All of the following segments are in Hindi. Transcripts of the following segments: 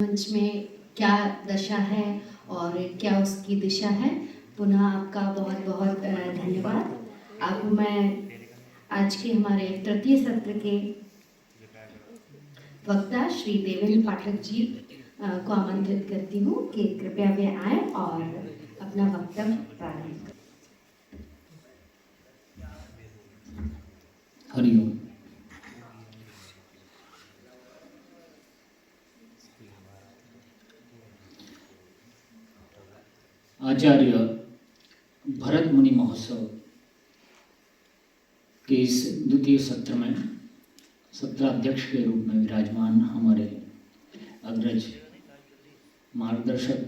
मंच में क्या दशा है और क्या उसकी दिशा है। पुनः आपका बहुत बहुत धन्यवाद। अब मैं आज के हमारे तृतीय सत्र के वक्ता श्री देवेंद्र पाठक जी को आमंत्रित करती हूँ कि कृपया वे आए और अपना वक्तव्य प्रारंभ करें। हरिओम। आचार्य भरत मुनि महोत्सव के इस द्वितीय सत्र में सत्राध्यक्ष के रूप में विराजमान हमारे अग्रज मार्गदर्शक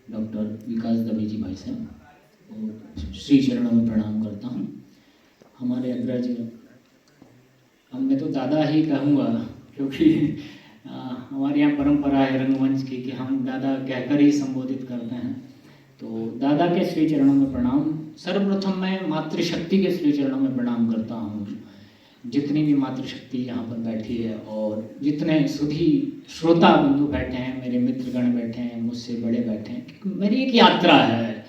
डॉक्टर विकास दवे जी भाई साहब श्री चरणों में प्रणाम करता हूँ। हमारे अग्रज, अब मैं तो दादा ही कहूँगा क्योंकि हमारे यहाँ परंपरा है रंगमंच की कि हम दादा कहकर ही संबोधित करते हैं। तो दादा के श्री चरणों में प्रणाम। सर्वप्रथम मैं मातृशक्ति के श्री चरणों में प्रणाम करता हूँ। जितनी भी मातृशक्ति यहाँ पर बैठी है और जितने सुधी श्रोता बंधु बैठे हैं, मेरे मित्रगण बैठे हैं, मुझसे बड़े बैठे हैं, मेरी एक यात्रा है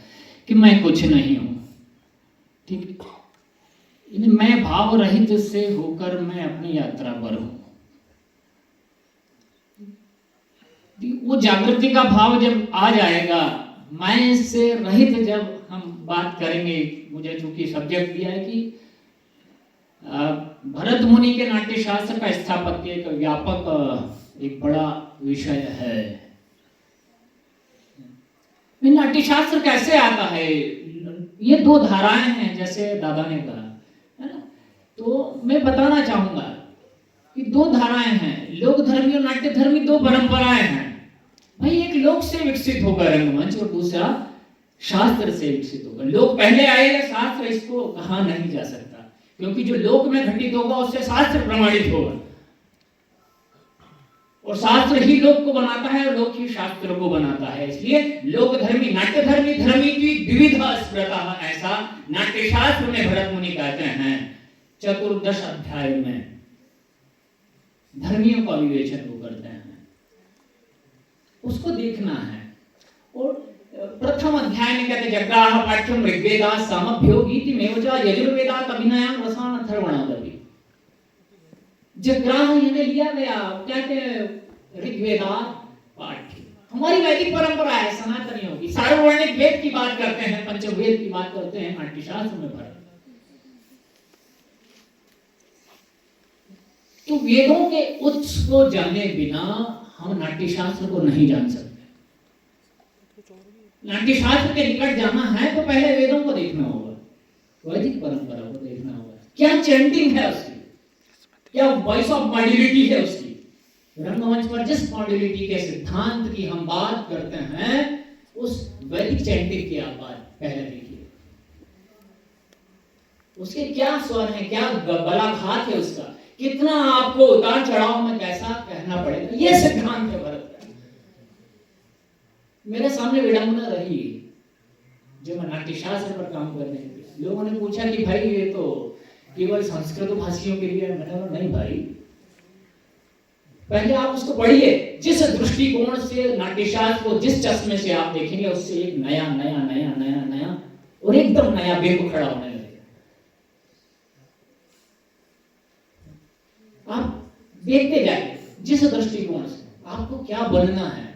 कि मैं कुछ नहीं हूँ, ठीक। मैं भाव रहित से होकर मैं अपनी यात्रा पर हूँ। वो जागृति का भाव जब आ जाएगा, मैं से रहित जब हम बात करेंगे, मुझे चूंकि सब्जेक्ट दिया है कि भरत मुनि के नाट्य शास्त्र का स्थापत्य एक व्यापक एक बड़ा विषय है। नाट्य शास्त्र कैसे आता है? ये दो धाराएं हैं जैसे दादा ने कहा, है ना। तो मैं बताना चाहूंगा कि दो धाराएं हैं, लोक धर्मी और नाट्य धर्मी, दो परंपराएं हैं भाई। एक लोक से विकसित होकर रंगमंच और दूसरा शास्त्र से विकसित होकर। लोक पहले आएगा, शास्त्र इसको कहा नहीं जा सकता क्योंकि जो लोक में घटित होगा उससे शास्त्र प्रमाणित होगा और शास्त्र ही लोक को बनाता है और लोक ही शास्त्र को बनाता है। इसलिए लोक धर्मी नाट्य धर्मी, धर्मी की विविधा स्मृता, ऐसा नाट्य शास्त्र में भरत मुनि कहते हैं। चतुर्दश अध्याय में धर्मियों का विवेचन वो करते हैं, उसको देखना है। और प्रथम अध्याय में कहते जग्राह पाठ्यम ऋग्वेदा सामभ्यो गीतिमेव च यजुर्वेदात् अभिनयं रसायन अथर्वणादपि। जग्राह यानी लिया गया, क्या के ऋग्वेदा पाठ्य हमारी वैदिक परंपरा है, सनातनियों की। सार्ववर्णिक वेद की बात करते हैं, पंचवेद की बात करते हैं नाट्यशास्त्र में भरत। तो वेदों के उत्स को जाने बिना हम नाट्यशास्त्र को नहीं जान सकते। नाट्यशास्त्र के निकट जाना है तो पहले वेदों को देखना होगा, वैदिक परंपरा को देखना होगा। क्या चैंटिंग है उसकी, क्या वॉइस ऑफ मॉड्यूलिटी है उसकी। रंगमंच पर जिस मॉड्यूलिटी के सिद्धांत की हम बात करते हैं, उस वैदिक चैंटिंग की आप बात पहले देखिए। उसके क्या स्वर हैं, क्या बलाघात है उसका, कितना आपको उतार चढ़ाव में कैसा कहना पड़ेगा, ये सिद्धांत है भरत का। मेरे सामने विडंबना रही जब मैं नाट्यशास्त्र पर काम करने लगा। लोगों ने पूछा कि भाई ये तो केवल संस्कृत भाषियों के लिए। मैंने कहा नहीं भाई, पहले आप उसको पढ़िए। जिस दृष्टिकोण से नाट्यशास्त्र को, जिस चश्मे से आप देखेंगे, उससे एक नया नया नया नया नया और एकदम नया बिंदु खड़ा होने लगेगा। आप देखते जाइए जिस दृष्टिकोण से आपको क्या बनना है,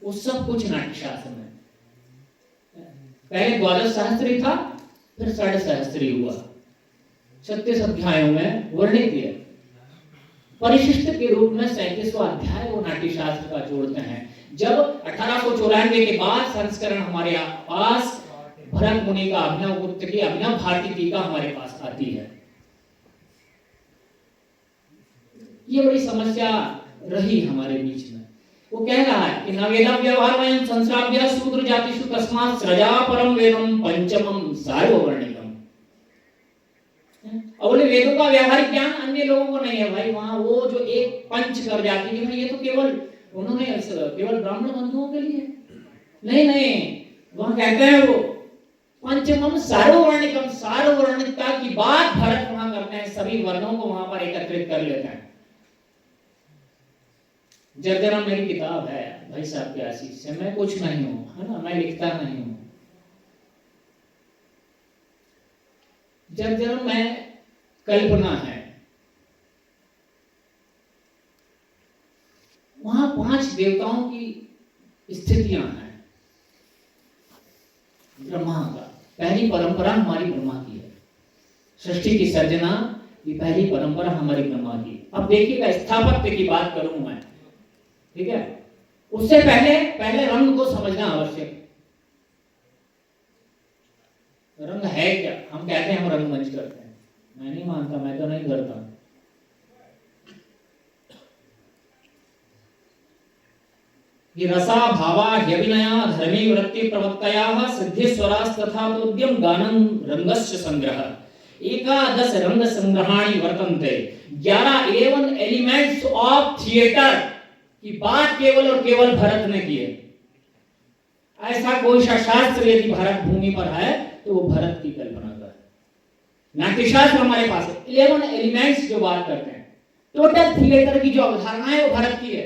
वो सब कुछ नाट्यशास्त्र में। पहले द्वादश सहस्त्री था, फिर षड सहस्त्री हुआ, 36 अध्यायों में वर्णित है। परिशिष्ट के रूप में 37वां अध्याय वो नाट्यशास्त्र का जोड़ते हैं। जब 1894 के बाद संस्करण हमारे पास भरत मुनि का अभिनव गुप्त की, अभिनव भारती टीका हमारे पास आती है। ये बड़ी समस्या रही हमारे बीच में। वो कह रहा है कि नवेदा व्यवहार में संस्राव्य शूद्र जातिषु तस्मात् सृजा परम वेदम पंचमम सार्ववर्णिकम। और वेदों का व्यवहारिक ज्ञान अन्य लोगों को नहीं है भाई। वहां वो जो एक पंच कर जाती है, ये तो केवल उन्होंने केवल ब्राह्मण बंधुओं के लिए नहीं, वहां कहते हैं वो पंचमम सार्ववर्णिकम। सार्ववर्णिकता की बात भरत वहां करते हैं, सभी वर्णों को वहां पर एकत्रित कर लेते हैं। जर्जरम मेरी किताब है भाई साहब के आशीष से, मैं कुछ नहीं हूं, है ना, मैं लिखता नहीं हूं। जर्जरम में कल्पना है। वहां 5 देवताओं की स्थितियां हैं। ब्रह्मा का पहली परंपरा हमारी ब्रह्मा की है, सृष्टि की सर्जना ये पहली परंपरा हमारी ब्रह्मा की। अब देखिएगा, स्थापत्य की बात करूं मैं, ठीक है, उससे पहले रंग को समझना आवश्यक है। रंग है क्या? हम कहते हैं हम रंगमंच करते हैं, मैं नहीं मानता, मैं तो नहीं करता। कि रसा भावा ह्यभिनया धर्मी वृत्ति प्रवक्तयाः सिद्धिस्वरास्तथा तोद्यम गानं रंगस्य संग्रह। एकादश रंग संग्रहाणि वर्तन्ते। 11 एलिमेंट्स ऑफ थिएटर की बात केवल और केवल भरत ने की है। ऐसा कोई सा शास्त्र यदि भारत भूमि पर है तो वो भरत की कल्पना का है। नाट्यशास्त्र हमारे पास है। 11 एलिमेंट्स जो बात करते हैं, टोटल थिएटर की जो अवधारणा है वो भरत की है।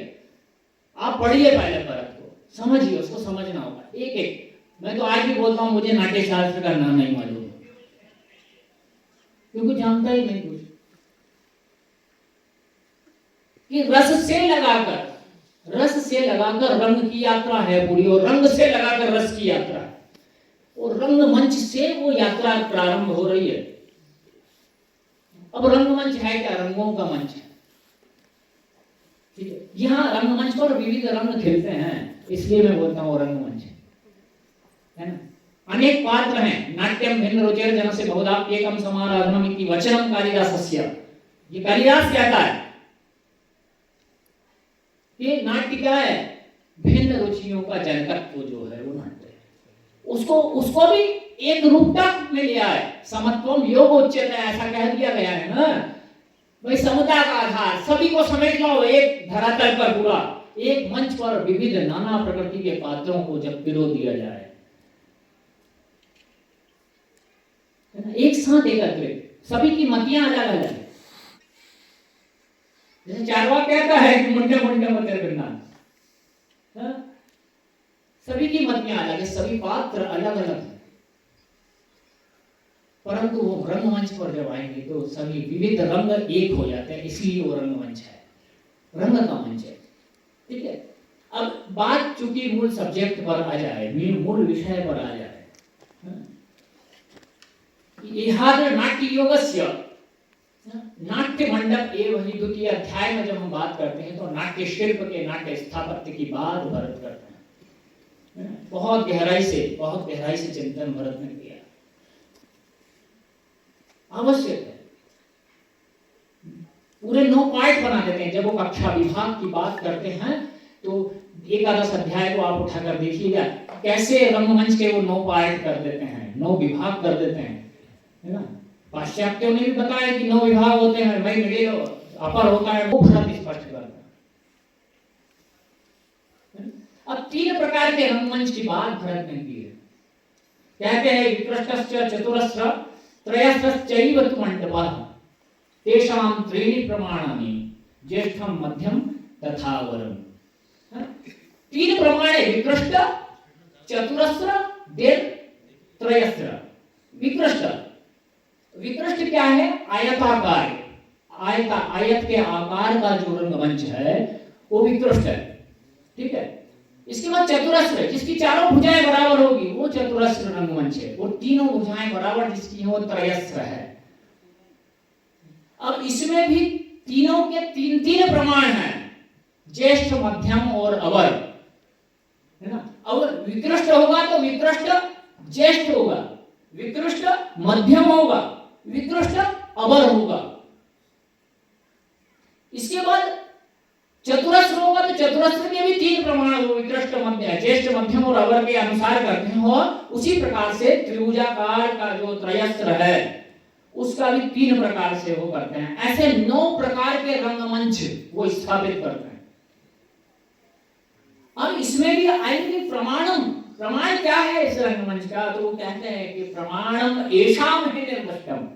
आप पढ़िए पहले भरत को, समझिए, उसको समझना होगा एक एक। मैं तो आज भी बोलता हूं मुझे नाट्यशास्त्र का नाम नहीं मालूम, क्योंकि जानता ही नहीं कुछ। कि रस से लगाकर रंग की यात्रा है पूरी, और रंग से लगाकर रस की यात्रा है, और रंग मंच से वो यात्रा प्रारंभ हो रही है। अब रंगमंच है क्या? रंगों का मंच है, ठीक है। यहाँ रंगमंच पर विविध रंग खिलते हैं, इसलिए मैं बोलता हूँ रंगमंच है ना। अनेक पात्र हैं। नाट्यम भिन्न रुचिर जनस्य बहुधाप्येकम समाराधनम इति वचनम कालिदासस्य। ये कालिदास कहता है कि नाट्य क्या है? भिन्न रुचियों का जनकत्व जो है वो नाट्य है। उसको भी एक रूपता में लिया है। समत्वम योग उच्यते, ऐसा कह दिया गया है ना भाई। समता का आधार, सभी को समेट लो एक धरातल पर, पूरा एक मंच पर विविध नाना प्रकृति के पात्रों को जब पिरो दिया जाए, एक साथ एकत्रित, सभी की मतियां अलग अलग है। जैसे चारवाक कहता है कि मुंडे मुंडे मत करना, सभी की मतियां अलग है, सभी पात्र अलग अलग है, परंतु वो रंगमंच पर जब आएंगे तो सभी विविध रंग एक हो जाते हैं, इसलिए वो रंगमंच है, रंग का मंच है, ठीक है। अब बात चूंकि मूल सब्जेक्ट पर आ जाए, मूल विषय पर आ जाए, नाट्य योगस्य नाट्य मंडप एवं ही द्वितीय अध्याय में जब हम बात करते हैं तो नाट्य शिल्प के, नाट्य स्थापत्य की बात भरत करते हैं। बहुत गहराई से चिंतन भरत ने किया, आवश्यक है। पूरे 9 पार्ट बना देते हैं। जब वो कक्षा विभाग की बात करते हैं तो एकादश अध्याय को आप उठाकर देखिएगा कैसे रंगमंच के वो 9 पार्ट कर देते हैं, 9 विभाग कर देते हैं, है ना। पाश्चात्यों ने भी बताया कि 9 विभाग होते हैं, भाई मिडिल अपर होता है, वो भरत स्पष्ट करता है। अब 3 प्रकार के रंगमंच की बात भरत ने की है। कहते हैं विकृष्टस्य चतुरस्र त्रयस्रश्चैव तु मंडपः तेषां त्रीणि प्रमाणानि ज्येष्ठं मध्यम तथा वरम। 3 प्रमाण है, विकृष्ट, चतुरस्र, त्रयस्र। विकृष्ट क्या है? आयताकार, आयत के आकार का जो रंगमंच है वो विकृष्ट है, ठीक है। इसके बाद चतुरस्र, जिसकी चारों भुजाएं बराबर होगी वो चतुरस्र रंगमंच है, और तीनों भुजाएं बराबर जिसकी हो त्रयस्र है। अब इसमें भी तीनों के 3 प्रमाण हैं, ज्येष्ठ, मध्यम और अवर, है ना। अवर विकृष्ट होगा तो विकृष्ट ज्येष्ठ होगा, विकृष्ट मध्यम होगा, विकृष्ट अवर होगा। इसके बाद चतुरस्र होगा तो चतुरस्र के भी 3 प्रमाण, विकृष्ट, मध्य, ज्येष्ठ, मध्यम और अवर के अनुसार करते हैं। और उसी प्रकार से त्रिभुजाकार का जो त्रयस्र है उसका भी 3 प्रकार से वो करते हैं। ऐसे 9 प्रकार के रंगमंच वो स्थापित करते हैं। अब इसमें भी आएंगे प्रमाणम। प्रमाण क्या है इस रंगमंच का? तो वो कहते हैं कि प्रमाणम एषाम हि निर्दिष्टम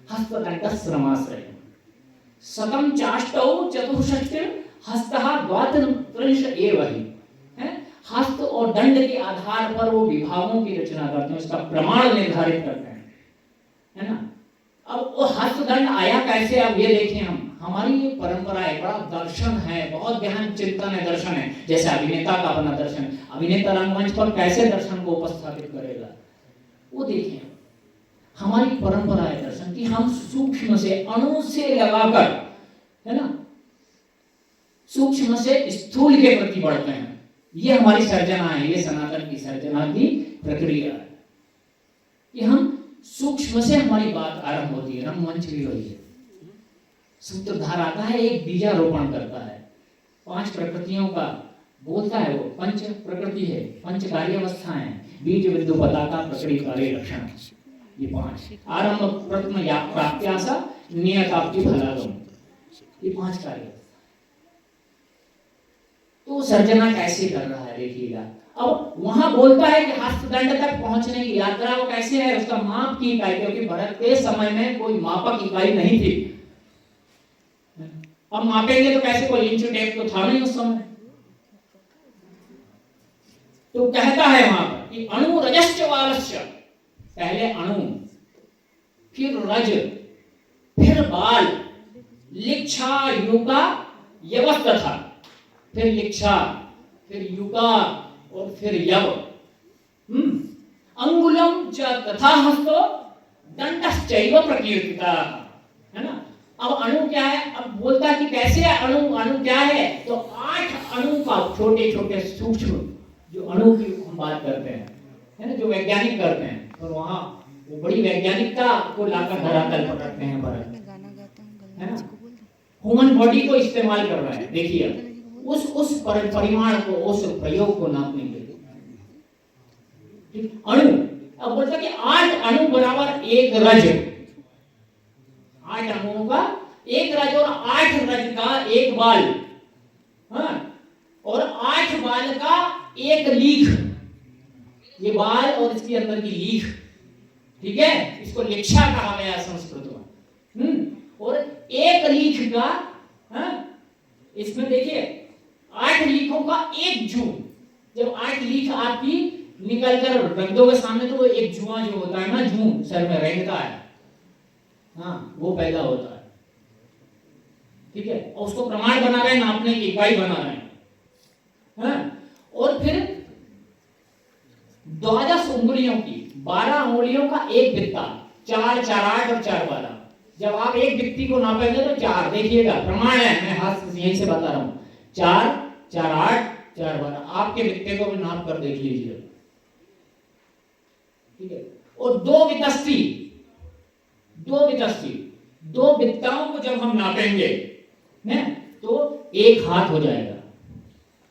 हस्तदंडश्रमाश्रयम् शतम चाष्टौ चतुष्षष्टिर हस्तः द्वात्रिंश एव हि, है? हस्त और दंड के आधार पर वो विभागों की रचना करते हैं, उसका प्रमाण निर्धारित करते हैं, है ना। अब वो हस्त दंड आया कैसे, अब ये देखें हम, हमारी ये परंपरा है, बड़ा दर्शन है, बहुत गहन चिंतन है, दर्शन है। जैसे अभिनेता का अपना दर्शन है, अभिनेता रंगमंच पर कैसे दर्शन को उपस्थापित करेगा, वो देखें। हमारी परंपरा है दर्शन की, हम सूक्ष्म से, अणु से लगाकर, है ना, सूक्ष्म से स्थूल के प्रति बढ़ते हैं। ये हमारी सर्जना है, ये सनातन की सर्जना की प्रक्रिया है कि हम सूक्ष्म से हमारी बात आरंभ होती है। रंगमंच भी वही है, सूत्रधार आता है, एक बीजारोपण करता है, 5 प्रकृतियों का बोलता है, वो पंच प्रकृति है, पंच कार्यावस्थाएं, बीज विद्यु पताका प्रकृति कार्य लक्षण, ये 5 आरंभ प्रथम या प्राप्त्यासा नियताप्ति फलागम, ये 5 कार्य। तो सर्जना कैसे कर रहा है देखिएगा। अब वहां बोलता है कि हस्तदंड तक पहुंचने की यात्रा वो कैसे है, उसका माप की इकाई, क्योंकि भरत के समय में कोई मापक इकाई नहीं थी। अब मापेंगे तो कैसे, कोई इंच टेप तो था नहीं उस समय। तो कहता है वहां पर कि अणु रजश्च वालश्च, पहले अणु, फिर रज, फिर बाल, लिच्छा युगा यवस्तथा, फिर लिच्छा, फिर युगा और फिर यव, अंगुलम च तथा हस्तो दंडश्चैव प्रकीर्तिता, है ना। अब अणु क्या है, अब बोलता है कि कैसे अणु, अणु क्या है, तो 8 अणु का, छोटे छोटे सूक्ष्म जो अणु की हम बात करते हैं, है ना, जो वैज्ञानिक करते हैं, और वहां वो बड़ी वैज्ञानिकता को लाकर धरातल पर रखते हैं भरत, है ना। ह्यूमन बॉडी को इस्तेमाल कर रहा है, देखिए उस परिमाण को, उस प्रयोग को नापने के लिए अणु। अब बोलता कि 8 अणु बराबर 1 रज, 8 अणुओं का 1 रज, और 8 रज का 1 बाल, हाँ, और 8 बाल का 1 लीख, ये बाल और इसके अंदर की लीख, ठीक है, इसको लिच्छा कहा गया संस्कृत में। और 1 लीख का, हाँ, इसमें देखिए 8 लीखों का 1 जूं, जब 8 लीख आपकी निकल कर रख दोगे सामने, तो वो एक जुआ जो होता है ना, जूं सर में रेंगता है, हाँ, वो पैदा होता है, ठीक है, और उसको प्रमाण बना रहे हैं, नापने की इकाई बना रहे हैं, हाँ? और फिर 12 उंगलियों की, 12 उंगलियों का 1 बित्ता, 4, 4, 8 और 4, 12। जब आप एक बित्ती को नापेंगे तो 4, देखिएगा प्रमाण है, मैं हाथ यहीं से बता रहा हूं, 4, 4, 8, 4, 12, आपके बित्ते को भी नाप कर देख लीजिए, ठीक है। और 2 वितस्ती, 2 बित्ताओं को जब हम नापेंगे ना, तो 1 हाथ हो जाएगा।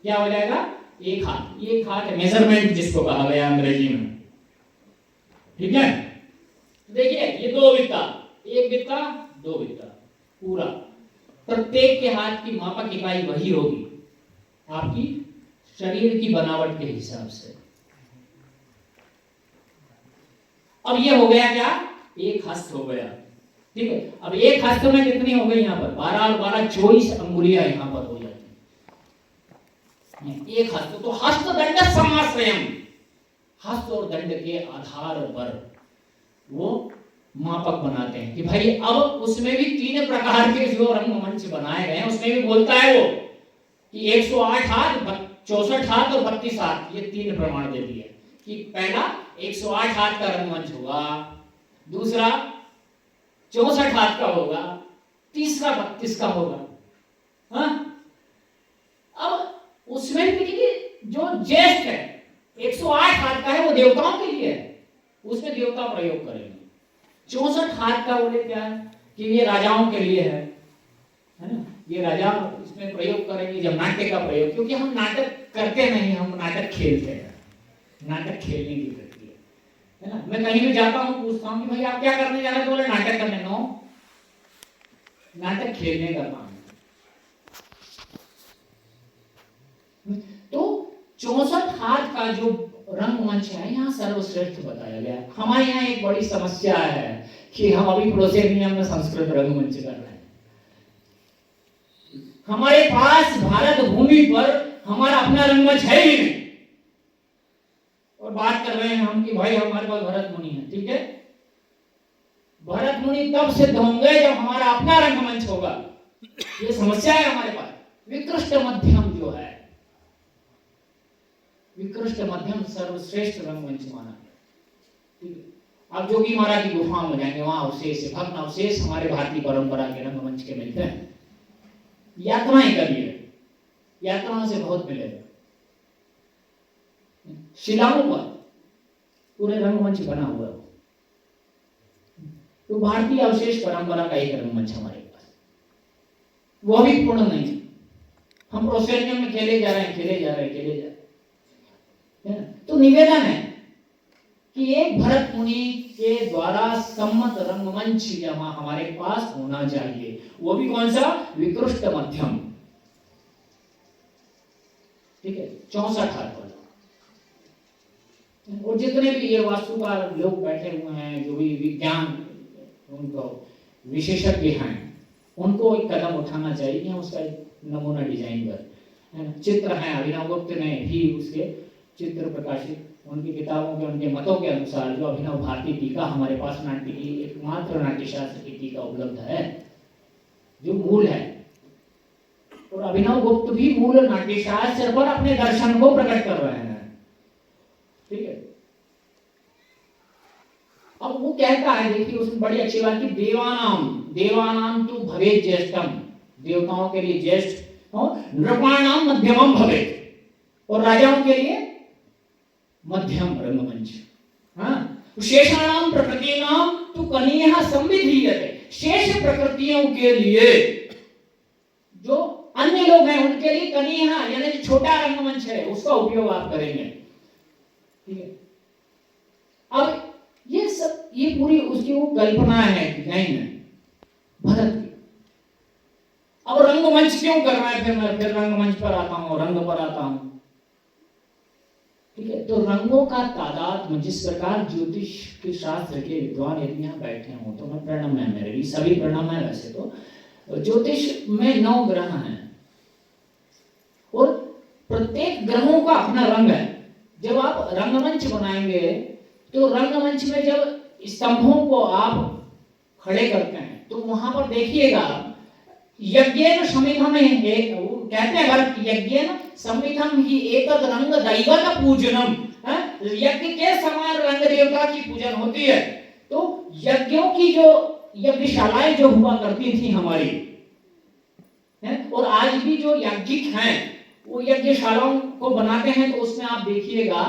क्या हो जाएगा? 1 हाथ। 1 हाथ है मेजरमेंट जिसको कहा गया अंग्रेजी में, ठीक है। देखिए ये 2 बित्ता, 1 बित्ता, 2 बित्ता, पूरा। प्रत्येक के हाथ की मापक इकाई वही होगी आपकी शरीर की बनावट के हिसाब से। अब ये हो गया क्या? 1 हस्त हो गया, ठीक है। अब 1 हस्त में कितनी हो गई यहाँ पर? 12 और 12 24 अंगुलियां यहाँ पर हो जाती हैं। 1 हस्त, तो हस्त दंड समाश्रयम्, हस्त और दंड के आधार पर वो मापक बनाते हैं कि भाई अब उसमें भी 3 प्रकार के जो रंगमंच बनाए गए हैं, उसमें भी बोलता है वो कि 108 हाथ, 64 हाथ और 32 हाथ, ये 3 प्रमाण देती है कि पहला 108 हाथ का रंगमंच होगा, दूसरा 64 हाथ का होगा, तीसरा 32 का होगा, हाँ? अब उसमें देखिए जो ज्येष्ठ है 108 हाथ का है वो देवताओं के लिए है, उसमें देवता प्रयोग करेंगे। 64 हाथ का बोले क्या है कि ये राजाओं के लिए है ना, ये राजा इसमें प्रयोग करेंगे जब नाट्य का प्रयोग, क्योंकि हम नाटक करते नहीं, हम नाटक खेलते हैं, नाटक खेलने की प्रक्रिया है ना। मैं कहीं भी जाता हूँ पूछता हूँ कि भाई आप क्या करने जा रहे हैं, तो बोले नाटक करने। नो, नाटक खेलने का काम है। तो 64 हाथ का जो रंगमंच है यहाँ सर्वश्रेष्ठ बताया गया है। हमारे यहाँ एक बड़ी समस्या है कि हम अभी प्रोसेनियम में संस्कृत रंगमंच कर रहे हैं। हमारे पास भारत भूमि पर हमारा अपना रंगमंच है ही नहीं। और बात कर रहे हैं हम कि भाई हमारे पास भरत मुनि है, ठीक है, भरत मुनि तब सिद्ध होंगे जब हमारा अपना रंगमंच होगा। ये समस्या है हमारे पास। विकृष्ट मध्यम जो है, विकृष्ट मध्यम सर्वश्रेष्ठ रंगमंच माना गया, ठीक है। आप जोगी महाराज की गुफाओं में जाएंगे, वहां अवशेष भग्न अवशेष हमारे भारतीय परंपरा के रंगमंच के मिलते हैं। यात्राएं करिए, यात्राओं से बहुत मिलेगा। शिलाओं पर पूरे रंगमंच बना हुआ है। तो भारतीय अवशेष परंपरा का एक रंगमंच हमारे पास, वो भी पूर्ण नहीं। हम प्रोसेनियम में खेले जा रहे हैं। तो निवेदन है कि एक भरत मुनि के द्वारा सम्मत रंगमंच यहाँ हमारे पास होना चाहिए। वो भी कौन सा? विकृष्ट मध्यम, ठीक है, 64 हाथ वाला। और जितने भी ये वास्तुकार लोग बैठे हुए हैं, जो भी विज्ञान उनको विशेषज्ञ हैं, उनको एक कदम उठाना चाहिए कि हम उसका नमूना डिजाइन कर। चित्र हैं, अभिनव गुप्त ने भी उसके चित्र प्रकाशित, उनकी किताबों के, उनके मतों के अनुसार जो अभिनव भारतीय टीका हमारे पास नाट्य की एकमात्र नाट्यशास्त्र की टीका उपलब्ध है, जो मूल है। और अभिनव गुप्त भी मूल नाट्यशास्त्र पर अपने दर्शन को प्रकट कर रहे हैं, ठीक है। अब वो कहता है, देखिए उसमें बड़ी अच्छी बात की, देवानाम तो भवेत ज्येष्ठम, देवताओं के लिए ज्येष्ठ, और नृपाणाम मध्यमम भवेत, और राजाओं के लिए मध्यम रंगमंच। शेषाणाम प्रकृतिनाम तो कनीयः संविधीयते, शेष प्रकृतियों के लिए, जो अन्य लोग हैं उनके लिए कनीयः यानी छोटा रंगमंच है, उसका उपयोग आप करेंगे, ठीक है। अब ये सब, ये पूरी उसकी वो कल्पना है, डिजाइन है भरत की। अब रंगमंच क्यों कर रहा है? फिर रंगमंच पर आता हूं, रंग पर आता हूं, ठीक है। तो रंगों का तादाद में, जिस प्रकार ज्योतिष के शास्त्र के विद्वान यदि यहाँ बैठे हों, तो मैं प्रणम है, मेरे भी सभी प्रणम है। वैसे तो ज्योतिष में 9 ग्रह हैं और प्रत्येक ग्रहों का अपना रंग है। जब आप रंगमंच बनाएंगे तो रंगमंच में जब स्तंभों को आप खड़े करते हैं तो वहां पर देखिएगा, यज्ञेन समिधम, कहते हैं भरत, यज्ञेन समिधम ही एतद रंग दैवत पूजनम, यज्ञ के समान रंग देवता की पूजन होती है। तो यज्ञों की जो यज्ञशालाएं जो हुआ करती थी हमारी, और आज भी जो याज्ञिक हैं वो यज्ञशालाओं को बनाते हैं, तो उसमें आप देखिएगा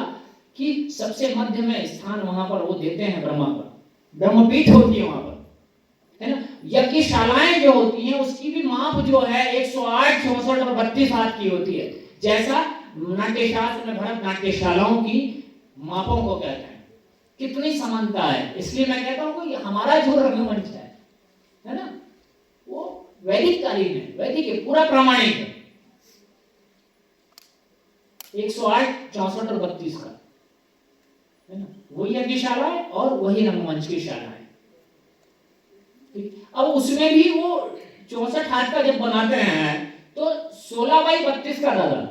कि सबसे मध्य में स्थान वहां पर वो देते हैं ब्रह्मा पर, ब्रह्मपीठ होती है वहां पर, है ना। यज्ञशालाएं जो होती हैं उसकी भी माप जो है 108, 64 और 32 हाथ की होती है, जैसा नाट्यशास्त्र में भरत नाट्यशालाओं की मापों को कहते हैं। कितनी समानता है। इसलिए मैं कहता हूं कि हमारा जो रंगमंच है ना, वो वैदिक कालीन है, वैदिक है, पूरा प्रामाणिक है, 108, 64 और 32 का, है ना। वही यज्ञशाला है और वही रंगमंच की शाला है। अब उसमें भी वो 64 हाथ का जब बनाते हैं तो 16x32 का दादा,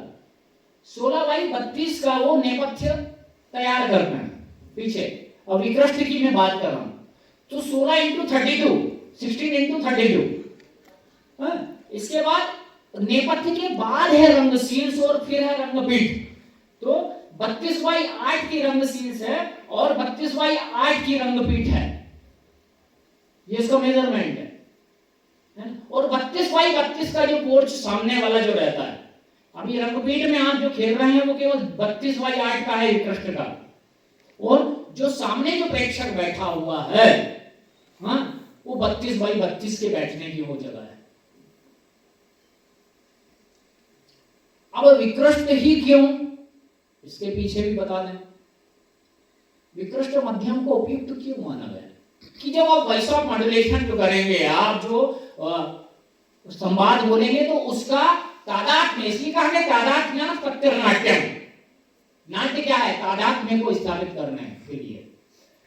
16x32 का वो नेपथ्य तैयार करते हैं पीछे। और विकृष्ट की मैं बात कर रहा हूं तो 16x32, 16x32। इसके बाद नेपथ्य के बाद है रंग शीर्ष और फिर है रंगपीठ। तो 32x8 की रंग शीर्ष है और 32x8 की रंगपीठ है, ये इसका मेजरमेंट है। और 32x32 का जो पोर्च सामने वाला जो रहता है, अभी रंगपीठ में आप जो खेल रहे हैं वो केवल 32x8 का है विकृष्ट का, और जो सामने जो प्रेक्षक बैठा हुआ है, वो 32x32 के बैठने की वो जगह है। अब विकृष्ट ही क्यों, इसके पीछे भी बता दें। विकृष्ट मध्यम को उपयुक्त क्यों माना गया कि जब आप वॉइस ऑफ मॉड्यूलेशन जो करेंगे, आप जो संवाद बोलेंगे, तो उसका तादात्म्य, इसलिए कहा गया तादात्म्य नाट्यम। नाट्य क्या है? तादात्म्य को स्थापित करने के लिए,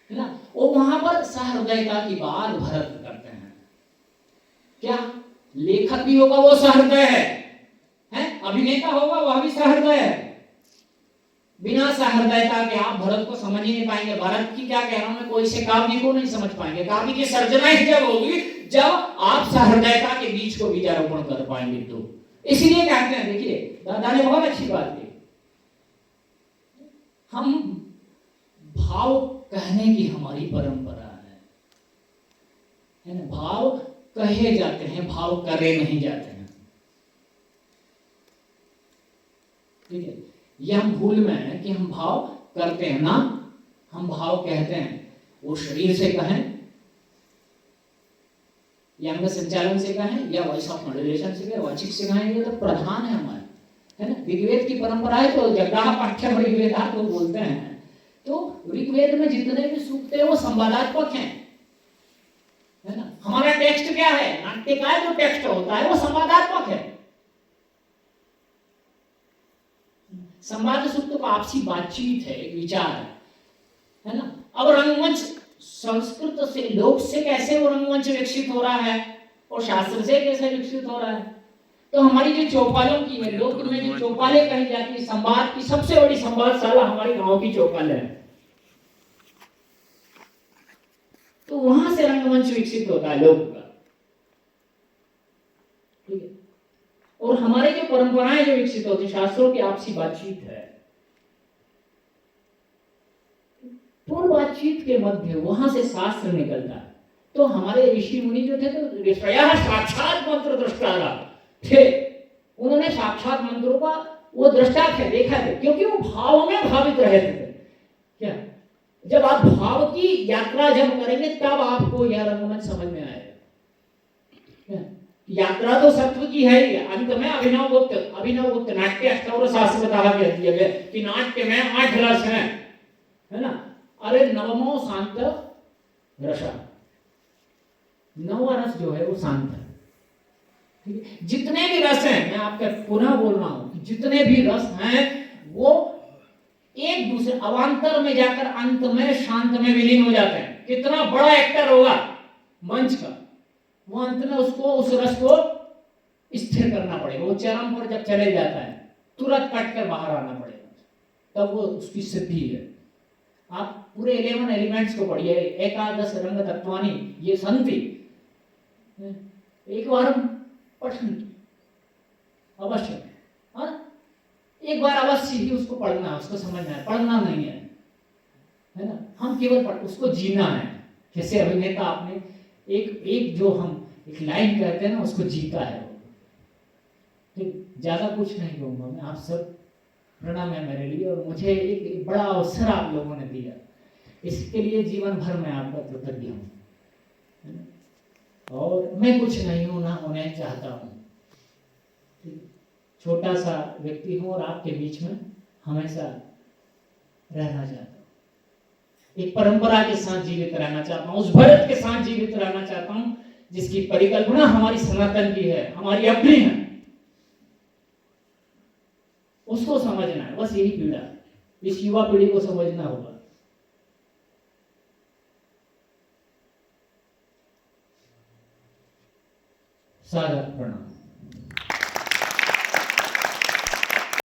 है ना। वो वहां पर सहृदयता की बात भरत करते हैं। क्या लेखक भी होगा वो सहृदय है, अभिनेता होगा वह भी सहृदय है। बिना सहृदयता के आप भरत को समझ ही नहीं पाएंगे। भरत की क्या कह रहा हूं मैं, कोई से काव्य को नहीं समझ पाएंगे। काव्य की सर्जना ही जब होगी जब आप सहृदयता के बीच को बीजारोपण कर पाएंगे। तो इसलिए कहते हैं, देखिए दादा ने बहुत अच्छी बात की, हम भाव कहने की हमारी परंपरा है ना। भाव कहे जाते हैं, भाव करे नहीं जाते हैं। ठीक है, यह हम भूल में है कि हम भाव करते हैं ना, हम भाव कहते हैं। वो शरीर से कहें या अंग संचालन से कहें या वॉइस ऑफ मॉड्यूलेशन से कहें, वाचिक से कहें, ये तो प्रधान है हमारे, है ना। ऋग्वेद की परंपरा है तो जगदाह पाठ्यम ऋग्वेदा तो बोलते हैं। तो ऋग्वेद में जितने भी सूक्त है वो संवादात्मक हैं, है ना। हमारा टेक्स्ट क्या है, नाट्यकाय जो टेक्स्ट होता है वो संवादात्मक है। संवाद सूक्त तो आपसी बातचीत है, एक विचार है ना। अब रंगमंच संस्कृत से, लोक से कैसे वो रंगमंच विकसित हो रहा है और शास्त्र से कैसे विकसित हो रहा है। तो हमारी जो चौपालों की है, लोक में जो चौपालें कही जाती है, संवाद की सबसे बड़ी संवादशाला हमारे गांव की चौपाल है। तो वहां से रंगमंच विकसित होता है लोक का, ठीक है। और हमारे जो परंपराएं जो विकसित होती है, शास्त्रों की आपसी बातचीत है, तो बातचीत के मध्य वहां से शास्त्र निकलता है। तो हमारे ऋषि मुनि जो थे तो ऋषयः साक्षात मंत्र दृष्टारा थे, उन्होंने साक्षात मंत्रों का वो दृष्टा थे, देखा थे, क्योंकि वो भाव में भावित रहे थे। क्या, जब आप भाव की यात्रा जब करेंगे तब आपको यह रंगमंच समझ में आएगा। यात्रा तो सत्व की है ही, अंत में अभिनव गुप्त नाट्य अष्टावर शास्त्र कहा गया कि नाट्य में 8 रस हैं, है ना। अरे नवमो शांत रसा, 9वां रस जो है वो शांत है, ठीक है। जितने भी रस हैं, मैं आपको पुनः बोल रहा हूं कि जितने भी रस हैं वो एक दूसरे अवांतर में जाकर अंत में शांत में विलीन हो जाते हैं। कितना बड़ा एक्टर होगा मंच का, वो अंत में उसको उस रस को स्थिर करना पड़ेगा। वो चरम पर जब चले जाता है तुरंत कट कर बाहर आना पड़ेगा, तब वो उसकी सिद्धि है। आप पूरे 11 एलिमेंट्स को पढ़िए, एकादश रंग तत्वानी ये संति, एक बार पठन अवश्य, हाँ एक बार अवश्य ही उसको पढ़ना है, उसको समझना है, पढ़ना नहीं है ना। हम केवल उसको जीना है। जैसे अभिनेता आपने एक जो हम एक लाइन कहते हैं ना, उसको जीता है। ठीक, ज्यादा कुछ नहीं कहूंगा मैं, आप सब प्रणाम है मेरे लिए, और मुझे एक बड़ा अवसर आप लोगों ने दिया, इसके लिए जीवन भर मैं आपका कृतज्ञ हूँ। और मैं कुछ नहीं हूं, ना होने चाहता हूँ, छोटा सा व्यक्ति हूँ और आपके बीच में हमेशा रहना चाहता हूँ। एक परंपरा के साथ जीवित रहना चाहता हूँ, उस भरत के साथ जीवित रहना चाहता हूँ जिसकी परिकल्पना हमारी सनातन की है, हमारी अपनी है। उसको समझना है, बस यही पीड़ा, इस युवा पीढ़ी को समझना होगा। सादर प्रणाम।